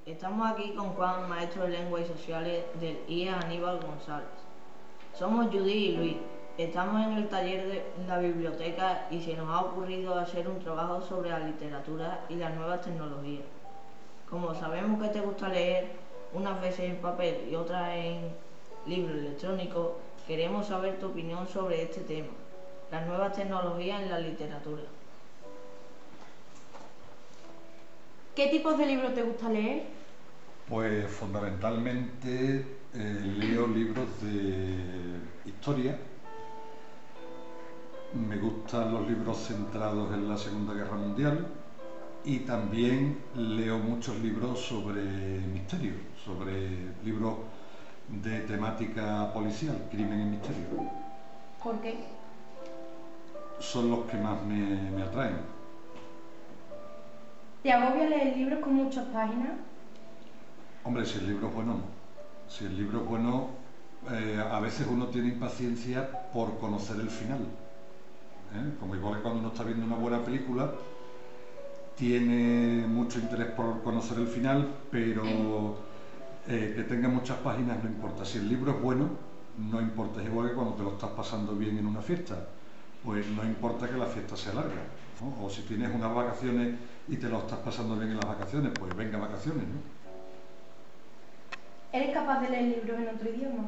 Estamos aquí con Juan, maestro de Lengua y Sociales del IE Aníbal González. Somos Judy y Luis. Estamos en el taller de la biblioteca y se nos ha ocurrido hacer un trabajo sobre la literatura y las nuevas tecnologías. Como sabemos que te gusta leer, unas veces en papel y otras en libro electrónico, queremos saber tu opinión sobre este tema, las nuevas tecnologías en la literatura. ¿Qué tipos de libros te gusta leer? Pues fundamentalmente leo libros de historia. Me gustan los libros centrados en la Segunda Guerra Mundial y también leo muchos libros sobre misterio, sobre libros de temática policial, crimen y misterio. ¿Por qué? Son los que más me atraen. ¿Te agobia leer libros con muchas páginas? Hombre, si el libro es bueno, no. Si el libro es bueno, a veces uno tiene impaciencia por conocer el final. Como igual que cuando uno está viendo una buena película, tiene mucho interés por conocer el final, pero que tenga muchas páginas no importa. Si el libro es bueno, no importa. Es igual que cuando te lo estás pasando bien en una fiesta, pues no importa que la fiesta sea larga, ¿no? O si tienes unas vacaciones y te lo estás pasando bien en las vacaciones, pues venga vacaciones, ¿no? ¿Eres capaz de leer libros en otro idioma?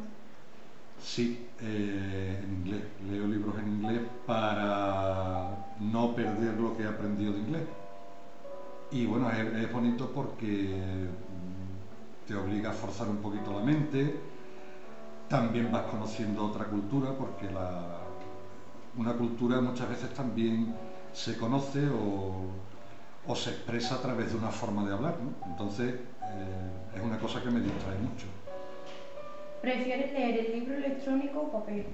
Sí, en inglés. Leo libros en inglés para no perder lo que he aprendido de inglés. Y bueno, es bonito porque te obliga a forzar un poquito la mente. También vas conociendo otra cultura, porque una cultura muchas veces también se conoce o se expresa a través de una forma de hablar, ¿no? Entonces, es una cosa que me distrae mucho. ¿Prefieres leer el libro electrónico o papel?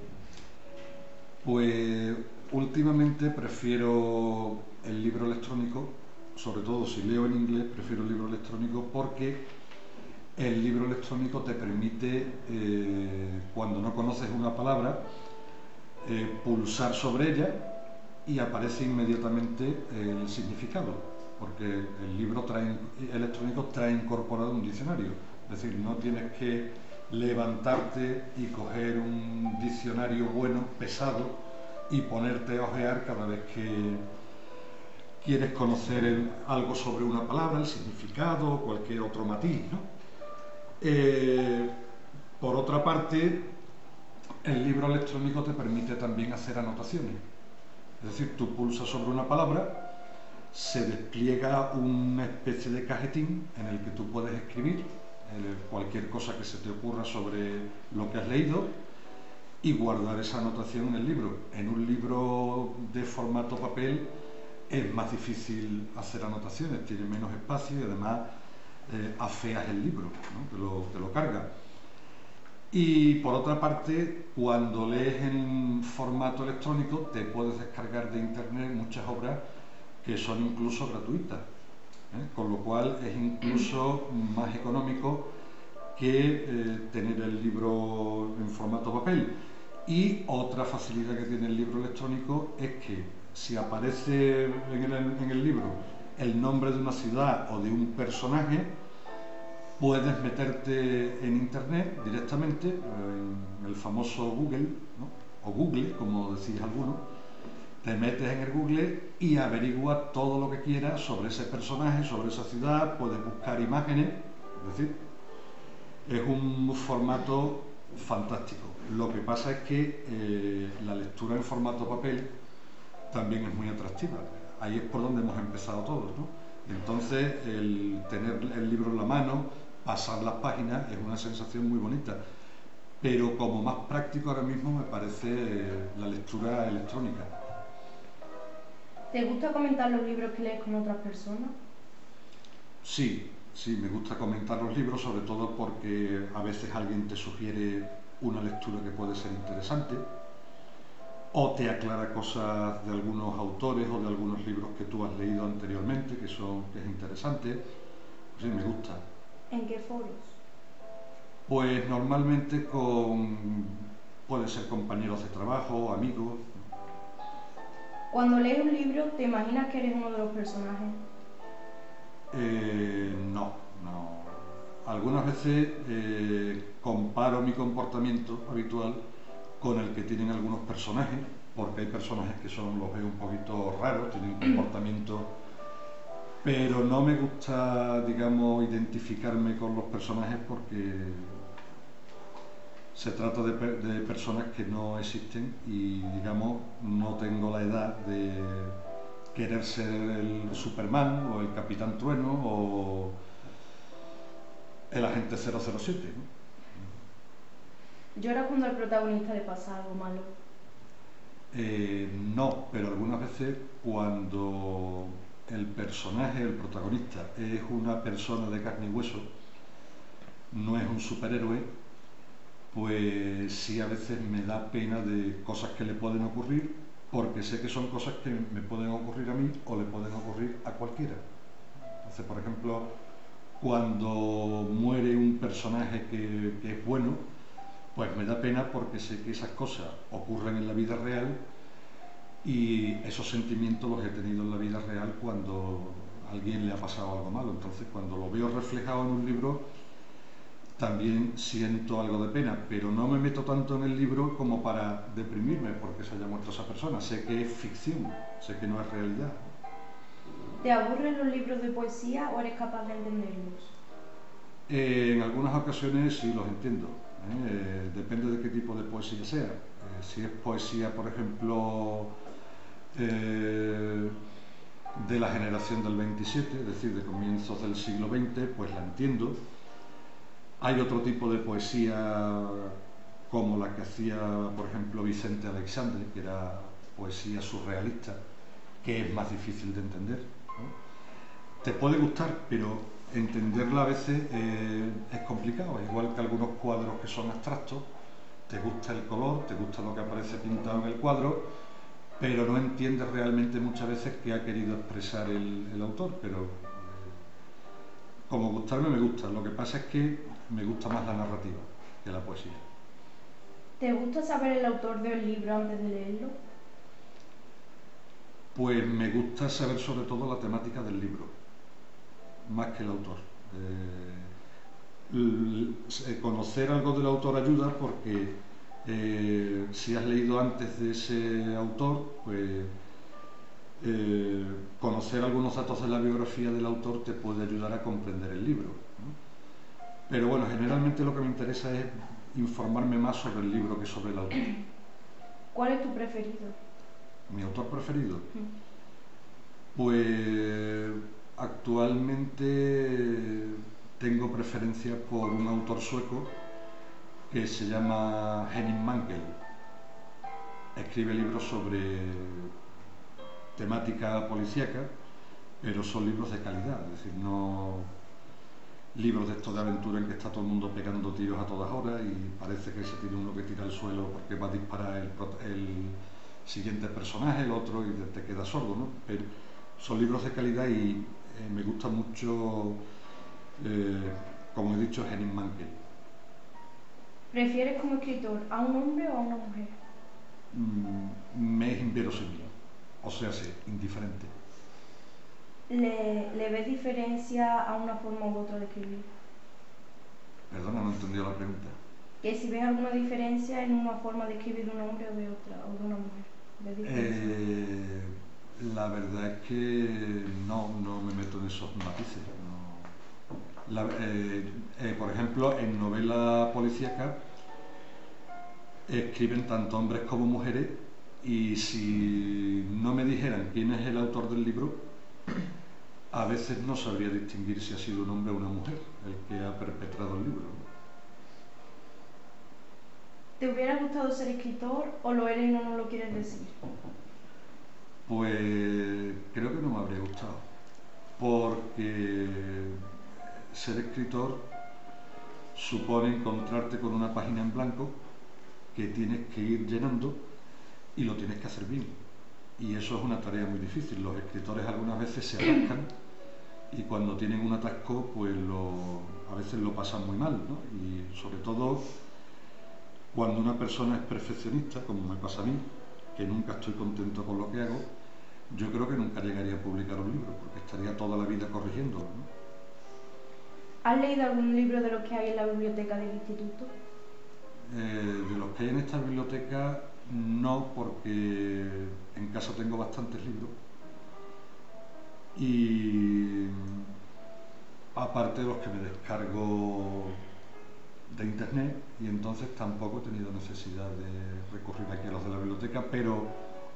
Pues últimamente prefiero el libro electrónico, sobre todo si leo en inglés, prefiero el libro electrónico porque el libro electrónico te permite, cuando no conoces una palabra, pulsar sobre ella y aparece inmediatamente el significado, porque el libro electrónico trae incorporado un diccionario, es decir, no tienes que levantarte y coger un diccionario bueno, pesado, y ponerte a hojear cada vez que quieres conocer algo sobre una palabra, el significado o cualquier otro matiz, ¿no? Por otra parte, el libro electrónico te permite también hacer anotaciones. Es decir, tú pulsas sobre una palabra, se despliega una especie de cajetín en el que tú puedes escribir cualquier cosa que se te ocurra sobre lo que has leído y guardar esa anotación en el libro. En un libro de formato papel es más difícil hacer anotaciones, tiene menos espacio y además afeas el libro, ¿no? te lo carga. Y por otra parte, cuando lees en formato electrónico, te puedes descargar de internet muchas obras que son incluso gratuitas, con lo cual es incluso más económico que tener el libro en formato papel. Y otra facilidad que tiene el libro electrónico es que si aparece en el libro el nombre de una ciudad o de un personaje, puedes meterte en internet directamente, en el famoso Google, ¿no? O Google, como decís algunos, te metes en el Google y averiguas todo lo que quieras sobre ese personaje, sobre esa ciudad, puedes buscar imágenes, es decir, es un formato fantástico. Lo que pasa es que la lectura en formato papel también es muy atractiva. Ahí es por donde hemos empezado todos, ¿no? Entonces, el tener el libro en la mano, pasar las páginas, es una sensación muy bonita. Pero como más práctico ahora mismo me parece la lectura electrónica. ¿Te gusta comentar los libros que lees con otras personas? Sí, me gusta comentar los libros, sobre todo porque a veces alguien te sugiere una lectura que puede ser interesante o te aclara cosas de algunos autores o de algunos libros que tú has leído anteriormente, que es interesante. Pues sí, me gusta. ¿En qué foros? Pues normalmente pueden ser compañeros de trabajo, amigos. Cuando lees un libro, ¿te imaginas que eres uno de los personajes? No, veces comparo mi comportamiento habitual con el que tienen algunos personajes, porque hay personajes que los veo un poquito raros, tienen comportamiento, pero no me gusta, digamos, identificarme con los personajes porque se trata de personas que no existen y, digamos, no tengo la edad de querer ser el Superman o el Capitán Trueno o el agente 007, ¿no? ¿Lloras cuando al protagonista le pasa algo malo? No, pero algunas veces cuando el personaje, el protagonista, es una persona de carne y hueso, no es un superhéroe, pues sí, a veces me da pena de cosas que le pueden ocurrir, porque sé que son cosas que me pueden ocurrir a mí o le pueden ocurrir a cualquiera. Entonces, por ejemplo, cuando muere un personaje que es bueno, pues me da pena porque sé que esas cosas ocurren en la vida real y esos sentimientos los he tenido en la vida real cuando a alguien le ha pasado algo malo. Entonces, cuando lo veo reflejado en un libro, también siento algo de pena, pero no me meto tanto en el libro como para deprimirme porque se haya muerto esa persona. Sé que es ficción, sé que no es realidad. ¿Te aburren los libros de poesía o eres capaz de entenderlos? En algunas ocasiones sí los entiendo, depende de qué tipo de poesía sea. Si es poesía, por ejemplo, de la generación del 27, es decir, de comienzos del siglo XX, pues la entiendo. Hay otro tipo de poesía como la que hacía, por ejemplo, Vicente Aleixandre, que era poesía surrealista, que es más difícil de entender, ¿no? Te puede gustar, pero entenderla a veces es complicado, igual que algunos cuadros que son abstractos, te gusta el color, te gusta lo que aparece pintado en el cuadro, pero no entiendes realmente muchas veces qué ha querido expresar el autor, pero como gustarme me gusta, lo que pasa es que me gusta más la narrativa que la poesía. ¿Te gusta saber el autor del libro antes de leerlo? Pues me gusta saber sobre todo la temática del libro, más que el autor. Conocer algo del autor ayuda porque si has leído antes de ese autor, pues conocer algunos datos de la biografía del autor te puede ayudar a comprender el libro, ¿no? Pero bueno, generalmente lo que me interesa es informarme más sobre el libro que sobre el autor. ¿Cuál es tu preferido? ¿Mi autor preferido? Pues actualmente tengo preferencia por un autor sueco que se llama Henning Mankell. Escribe libros sobre temática policíaca, pero son libros de calidad, es decir, no libros de estos de aventura en que está todo el mundo pegando tiros a todas horas y parece que se tiene uno que tira al suelo porque va a disparar el siguiente personaje, el otro, y te queda sordo, ¿no? Pero son libros de calidad y me gusta mucho, como he dicho, Henning Mankell. ¿Prefieres como escritor a un hombre o a una mujer? Me es inverosímil, o sea, sí, indiferente. ¿Le ves diferencia a una forma u otra de escribir? Perdona, no he entendido la pregunta. Que si ves alguna diferencia en una forma de escribir de un hombre o de otra, o de una mujer. ¿Ves diferencia? La verdad es que no me meto en esos matices. No. Por ejemplo, en novela policíaca escriben tanto hombres como mujeres y si no me dijeran quién es el autor del libro, a veces no sabría distinguir si ha sido un hombre o una mujer el que ha perpetrado el libro, ¿no? ¿Te hubiera gustado ser escritor o lo eres y no nos lo quieres decir? Pues creo que no me habría gustado, porque ser escritor supone encontrarte con una página en blanco que tienes que ir llenando y lo tienes que hacer bien. Y eso es una tarea muy difícil. Los escritores algunas veces se atascan y cuando tienen un atasco, pues a veces lo pasan muy mal, ¿no? Y sobre todo cuando una persona es perfeccionista, como me pasa a mí, que nunca estoy contento con lo que hago, yo creo que nunca llegaría a publicar un libro, porque estaría toda la vida corrigiéndolo, ¿no? ¿Has leído algún libro de los que hay en la biblioteca del instituto? De los que hay en esta biblioteca, no, porque en casa tengo bastantes libros y aparte de los que me descargo de internet, y entonces tampoco he tenido necesidad de recurrir aquí a los de la biblioteca, pero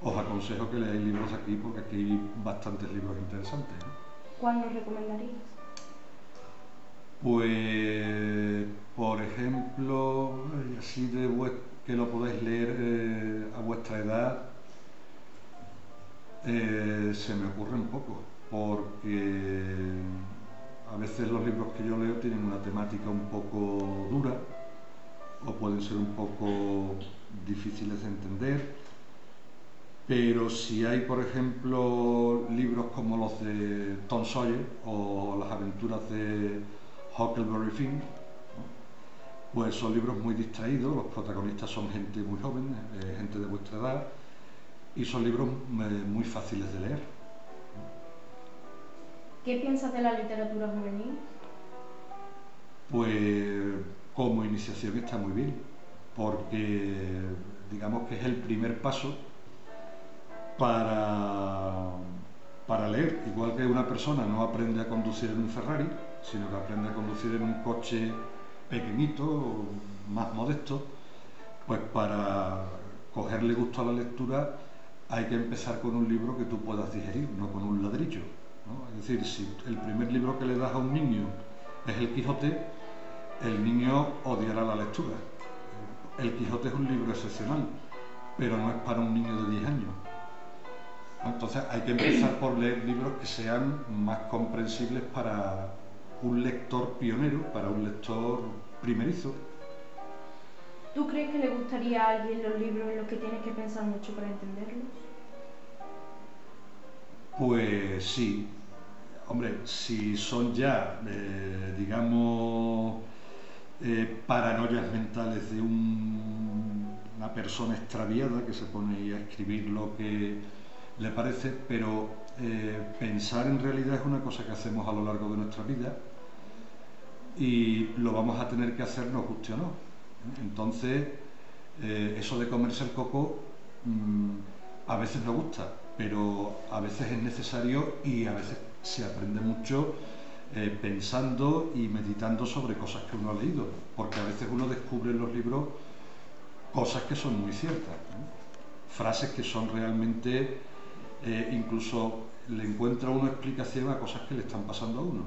os aconsejo que leáis libros aquí porque aquí hay bastantes libros interesantes, ¿no? ¿Cuál nos recomendarías? Pues, por ejemplo, así que lo podáis leer a vuestra edad, se me ocurren poco, porque a veces los libros que yo leo tienen una temática un poco dura o pueden ser un poco difíciles de entender, pero si hay, por ejemplo, libros como los de Tom Sawyer o las aventuras de Huckleberry Finn, ¿no? Pues son libros muy distraídos, los protagonistas son gente muy joven, gente de vuestra edad, y son libros muy fáciles de leer. ¿Qué piensas de la literatura juvenil? Pues como iniciación está muy bien, porque digamos que es el primer paso para leer. Igual que una persona no aprende a conducir en un Ferrari, sino que aprende a conducir en un coche pequeñito, más modesto, pues para cogerle gusto a la lectura hay que empezar con un libro que tú puedas digerir, no con un ladrillo, ¿no? Es decir, si el primer libro que le das a un niño es El Quijote, el niño odiará la lectura. El Quijote es un libro excepcional, pero no es para un niño de 10 años. Entonces hay que empezar por leer libros que sean más comprensibles para un lector pionero, para un lector primerizo. ¿Tú crees que le gustaría a alguien los libros en los que tienes que pensar mucho para entenderlos? Pues sí. Hombre, si son ya, digamos, paranoias mentales de una persona extraviada que se pone ahí a escribir lo que le parece, pero pensar en realidad es una cosa que hacemos a lo largo de nuestra vida y lo vamos a tener que hacer nos guste o no. Entonces, eso de comerse el coco a veces nos gusta, pero a veces es necesario y a veces se aprende mucho pensando y meditando sobre cosas que uno ha leído, porque a veces uno descubre en los libros cosas que son muy ciertas, ¿no? Frases que son realmente, incluso le encuentra uno explicación a cosas que le están pasando a uno,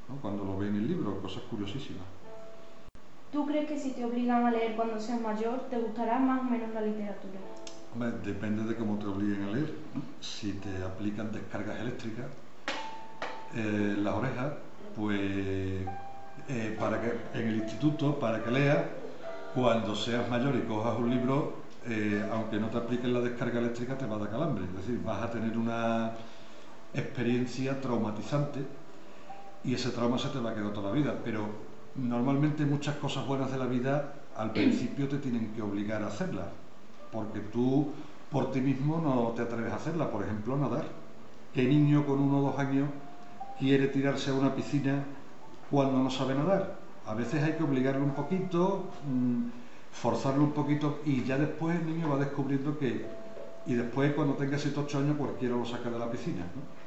¿no? Cuando lo ve en el libro, cosas curiosísimas. ¿Tú crees que si te obligan a leer cuando seas mayor, te gustará más o menos la literatura? Hombre, depende de cómo te obliguen a leer, ¿no? Si te aplican descargas eléctricas las orejas, pues para que en el instituto, para que leas, cuando seas mayor y cojas un libro, aunque no te apliquen la descarga eléctrica, te va a dar calambre. Es decir, vas a tener una experiencia traumatizante y ese trauma se te va a quedar toda la vida. Pero normalmente muchas cosas buenas de la vida al principio te tienen que obligar a hacerlas, porque tú por ti mismo no te atreves a hacerla. Por ejemplo, nadar. ¿Qué niño con 1 o 2 años quiere tirarse a una piscina cuando no sabe nadar? A veces hay que obligarlo un poquito, forzarlo un poquito y ya después el niño va descubriendo que... Y después cuando tenga 7 o 8 años cualquiera lo saca de la piscina, ¿no?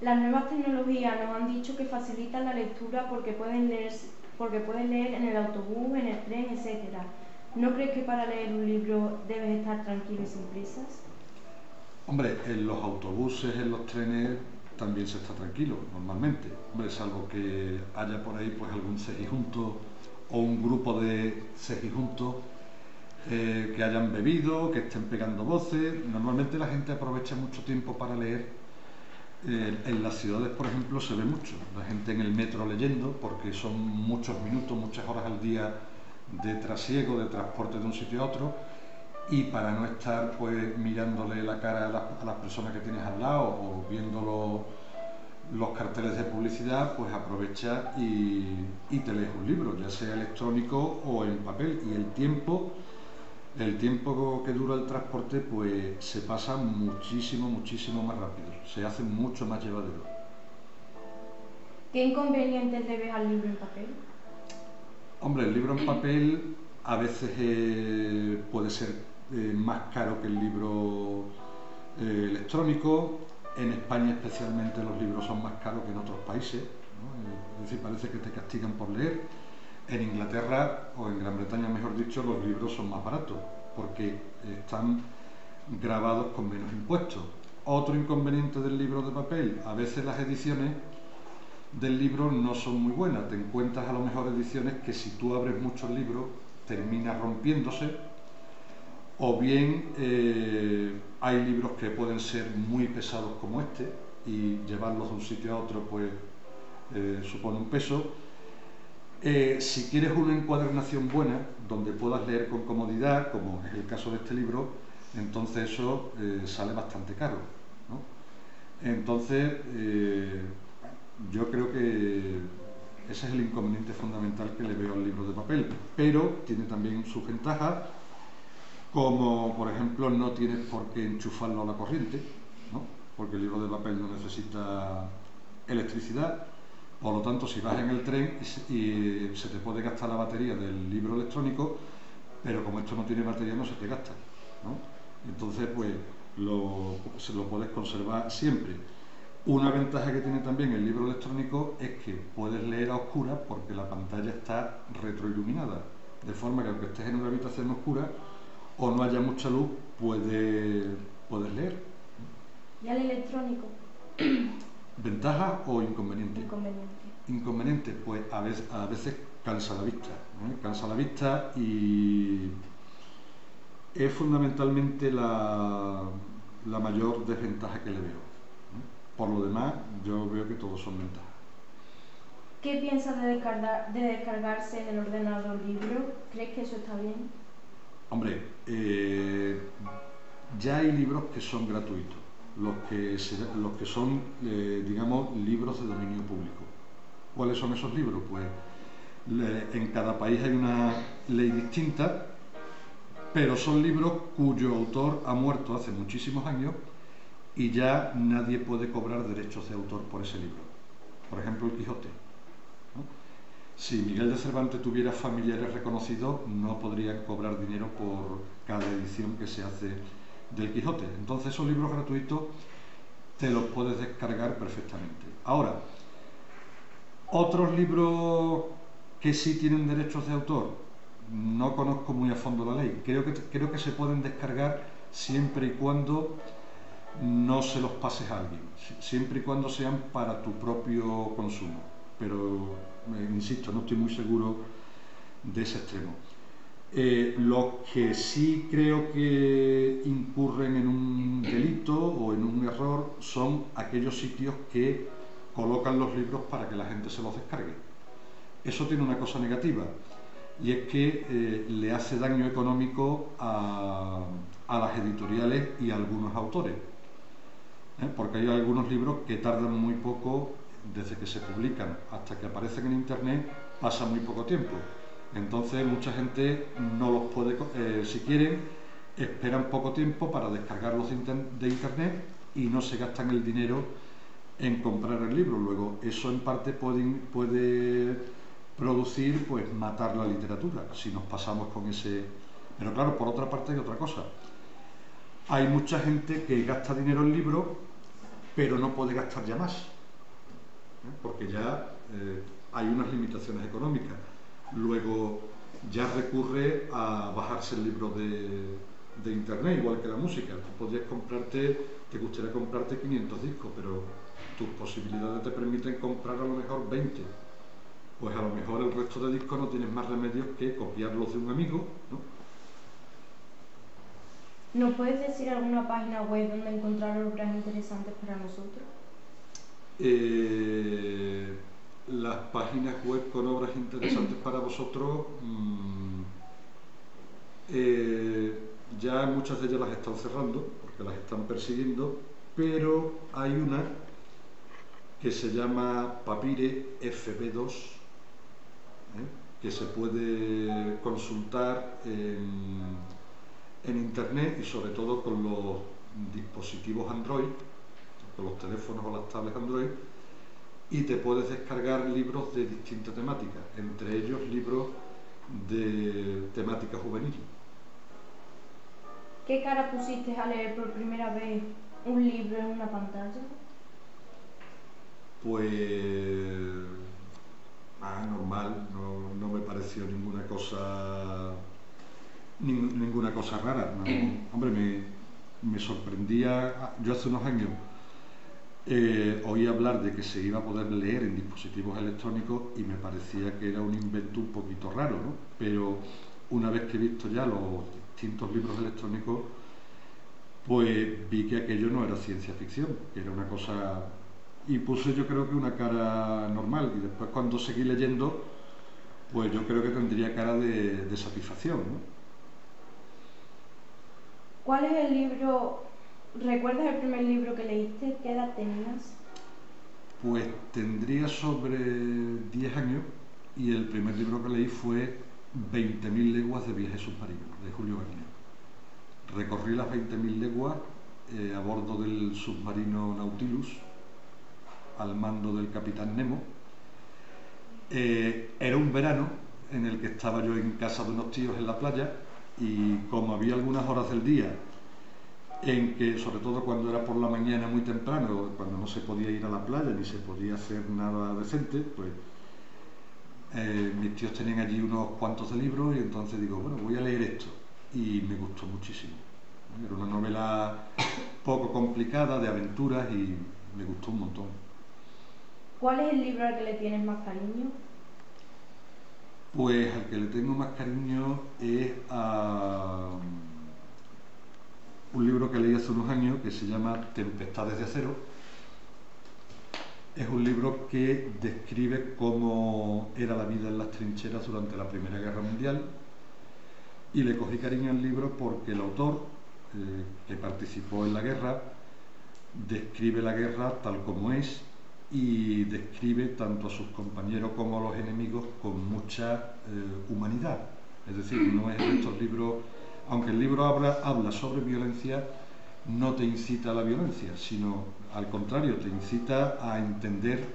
Las nuevas tecnologías nos han dicho que facilitan la lectura porque pueden leer en el autobús, en el tren, etc. ¿No crees que para leer un libro debes estar tranquilo y sin prisas? Hombre, en los autobuses, en los trenes también se está tranquilo, normalmente. Hombre, salvo que haya por ahí pues algún cejijunto o un grupo de cejijuntos que hayan bebido, que estén pegando voces. Normalmente la gente aprovecha mucho tiempo para leer. En las ciudades, por ejemplo, se ve mucho. La gente en el metro leyendo, porque son muchos minutos, muchas horas al día de trasiego, de transporte de un sitio a otro. Y para no estar pues mirándole la cara a las personas que tienes al lado o viendo los carteles de publicidad, pues aprovecha y te lees un libro, ya sea electrónico o en papel. Y el tiempo que dura el transporte pues se pasa muchísimo más rápido, se hace mucho más llevadero. ¿Qué inconvenientes le ves al libro en papel? Hombre, el libro en papel a veces puede ser más caro que el libro electrónico. En España especialmente los libros son más caros que en otros países, ¿no? Es decir, parece que te castigan por leer. En Inglaterra, o en Gran Bretaña mejor dicho, los libros son más baratos porque están grabados con menos impuestos. Otro inconveniente del libro de papel: a veces las ediciones del libro no son muy buenas. Te encuentras a lo mejor ediciones que, si tú abres muchos libros, terminas rompiéndose, o bien hay libros que pueden ser muy pesados como este, y llevarlos de un sitio a otro pues supone un peso. Si quieres una encuadernación buena, donde puedas leer con comodidad, como es el caso de este libro, entonces eso sale bastante caro, ¿no? Entonces, yo creo que ese es el inconveniente fundamental que le veo al libro de papel, pero tiene también sus ventajas, como por ejemplo no tienes por qué enchufarlo a la corriente, ¿no? Porque el libro de papel no necesita electricidad. Por lo tanto, si vas en el tren y se te puede gastar la batería del libro electrónico, pero como esto no tiene batería no se te gasta, ¿no? Entonces, pues se lo puedes conservar siempre. Una ventaja que tiene también el libro electrónico es que puedes leer a oscuras porque la pantalla está retroiluminada, de forma que aunque estés en una habitación oscura o no haya mucha luz, puedes leer. ¿Y al electrónico? ¿Ventaja o inconveniente? Inconveniente. Inconveniente, pues a veces cansa la vista, ¿eh? Cansa la vista, y es fundamentalmente la mayor desventaja que le veo, ¿eh? Por lo demás, yo veo que todos son ventajas. ¿Qué piensas de descargarse en el ordenador libro? ¿Crees que eso está bien? Hombre, ya hay libros que son gratuitos, los que son, digamos, libros de dominio público. ¿Cuáles son esos libros? Pues en cada país hay una ley distinta, pero son libros cuyo autor ha muerto hace muchísimos años y ya nadie puede cobrar derechos de autor por ese libro. Por ejemplo, el Quijote, ¿no? Si Miguel de Cervantes tuviera familiares reconocidos, no podrían cobrar dinero por cada edición que se hace del Quijote. Entonces, esos libros gratuitos te los puedes descargar perfectamente. Ahora, otros libros que sí tienen derechos de autor, no conozco muy a fondo la ley. Creo que se pueden descargar siempre y cuando no se los pases a alguien, siempre y cuando sean para tu propio consumo. Pero, insisto, no estoy muy seguro de ese extremo. Los que sí creo que incurren en un delito o en un error son aquellos sitios que colocan los libros para que la gente se los descargue. Eso tiene una cosa negativa, y es que le hace daño económico a las editoriales y a algunos autores, porque hay algunos libros que tardan muy poco desde que se publican hasta que aparecen en internet, pasa muy poco tiempo. Entonces mucha gente no los puede, si quieren, esperan poco tiempo para descargarlos de internet y no se gastan el dinero en comprar el libro. Luego eso en parte puede producir, pues, matar la literatura si nos pasamos con ese. Pero claro, por otra parte hay otra cosa. Hay mucha gente que gasta dinero en libros pero no puede gastar ya más, porque ya hay unas limitaciones económicas. Luego ya recurre a bajarse el libro de internet, igual que la música. Tú podrías te gustaría comprarte 500 discos, pero tus posibilidades te permiten comprar a lo mejor 20. Pues a lo mejor el resto de discos no tienes más remedio que copiarlos de un amigo, ¿no? ¿Nos puedes decir alguna página web donde encontrar obras interesantes para nosotros? Las páginas web con obras interesantes para vosotros, ya muchas de ellas las están cerrando porque las están persiguiendo, pero hay una que se llama Papire FB2, que se puede consultar en internet, y sobre todo con los dispositivos Android, con los teléfonos o las tablets Android, y te puedes descargar libros de distintas temáticas, entre ellos libros de temática juvenil. ¿Qué cara pusiste a leer por primera vez un libro en una pantalla? Pues normal, no me pareció ninguna cosa rara. No. Hombre, me sorprendía. Yo hace unos años oí hablar de que se iba a poder leer en dispositivos electrónicos y me parecía que era un invento un poquito raro, ¿no? Pero una vez que he visto ya los distintos libros electrónicos, pues vi que aquello no era ciencia ficción, que era una cosa... Y puse yo creo que una cara normal, y después cuando seguí leyendo, pues yo creo que tendría cara de satisfacción, ¿no? ¿Cuál es el libro, recuerdas el primer libro que leíste? ¿Qué edad tenías? Pues tendría sobre 10 años y el primer libro que leí fue 20.000 leguas de viaje submarino, de Julio Verne. Recorrí las 20.000 leguas a bordo del submarino Nautilus, al mando del capitán Nemo. Era un verano en el que estaba yo en casa de unos tíos en la playa y como había algunas horas del día en que, sobre todo cuando era por la mañana muy temprano, cuando no se podía ir a la playa ni se podía hacer nada decente, pues mis tíos tenían allí unos cuantos de libros y entonces digo, bueno, voy a leer esto. Y me gustó muchísimo. Era una novela poco complicada, de aventuras, y me gustó un montón. ¿Cuál es el libro al que le tienes más cariño? Pues al que le tengo más cariño es a un libro que leí hace unos años que se llama Tempestades de acero. Es un libro que describe cómo era la vida en las trincheras durante la Primera Guerra Mundial y le cogí cariño al libro porque el autor, que participó en la guerra, describe la guerra tal como es y describe tanto a sus compañeros como a los enemigos con mucha humanidad. Es decir, no es de estos libros, aunque el libro habla sobre violencia, no te incita a la violencia, sino al contrario, te incita a entender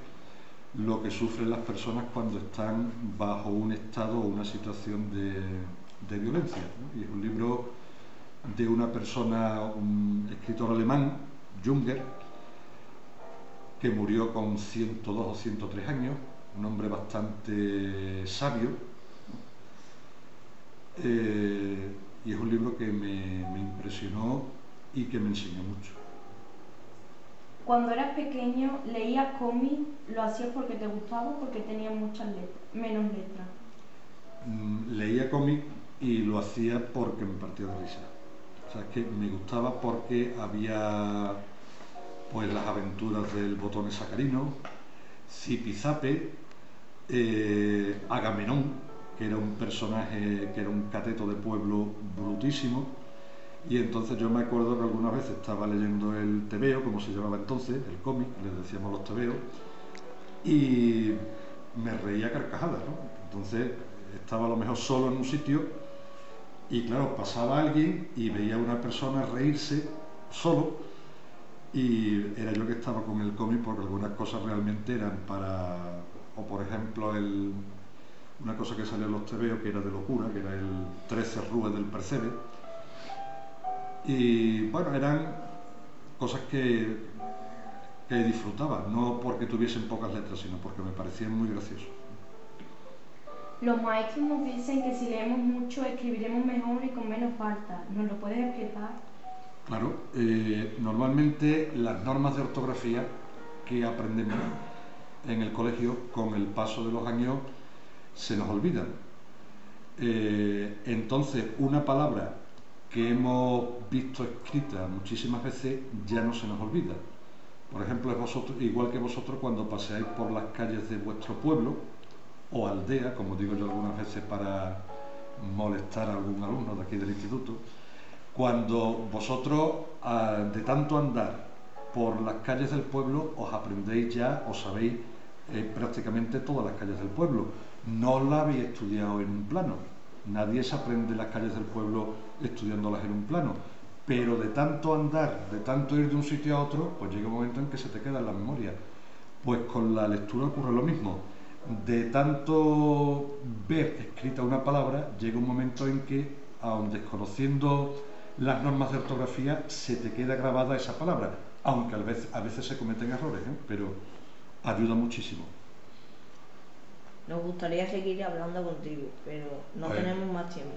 lo que sufren las personas cuando están bajo un estado o una situación de violencia, ¿no? Y es un libro de una persona, un escritor alemán, Junger, que murió con 102 o 103 años, un hombre bastante sabio, y es un libro que me impresionó y que me enseñó mucho. Cuando eras pequeño, ¿leías cómics? ¿Lo hacías porque te gustaba o porque tenías menos letras? Leía cómics y lo hacía porque me partía de risa. O sea, es que me gustaba porque había pues las aventuras del Botón Sacarino, Zipizape, Agamenón, que era un personaje, que era un cateto de pueblo brutísimo, y entonces yo me acuerdo que algunas veces estaba leyendo el tebeo, como se llamaba entonces, el cómic, les decíamos los tebeos, y me reía a carcajadas, ¿no? Entonces estaba a lo mejor solo en un sitio y claro, pasaba alguien y veía a una persona reírse solo y era yo que estaba con el cómic porque algunas cosas realmente eran para... o por ejemplo una cosa que salió en los tebeos que era de locura, que era el 13 rúes del percebe, y bueno, eran cosas que disfrutaba, no porque tuviesen pocas letras, sino porque me parecían muy graciosos. Los maestros nos dicen que si leemos mucho escribiremos mejor y con menos falta. ¿Nos lo puedes explicar? Claro, normalmente las normas de ortografía que aprendemos en el colegio, con el paso de los años, se nos olvidan. Entonces, una palabra que hemos visto escrita muchísimas veces ya no se nos olvida. Por ejemplo, igual que vosotros cuando paseáis por las calles de vuestro pueblo o aldea, como digo yo algunas veces para molestar a algún alumno de aquí del instituto, cuando vosotros de tanto andar por las calles del pueblo os aprendéis ya, os sabéis prácticamente todas las calles del pueblo. No las habéis estudiado en un plano, nadie se aprende las calles del pueblo estudiándolas en un plano, pero de tanto andar, de tanto ir de un sitio a otro, pues llega un momento en que se te queda en la memoria. Pues con la lectura ocurre lo mismo. De tanto ver escrita una palabra, llega un momento en que, aun desconociendo las normas de ortografía, se te queda grabada esa palabra, aunque a veces se cometen errores, pero ayuda muchísimo. Nos gustaría seguir hablando contigo, pero no tenemos más tiempo.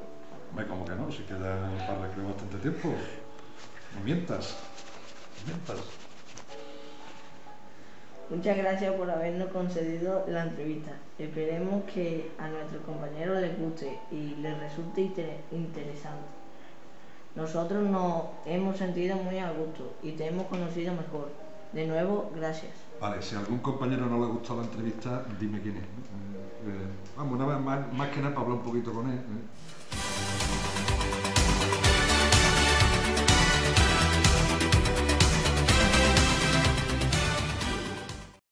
Como que no, si queda para recrear bastante tiempo. No mientas. Muchas gracias por habernos concedido la entrevista. Esperemos que a nuestros compañeros les guste y les resulte interesante. Nosotros nos hemos sentido muy a gusto y te hemos conocido mejor. De nuevo, gracias. Vale, si a algún compañero no le gustó la entrevista, dime quién es. Vamos, una vez más que nada para hablar un poquito con él.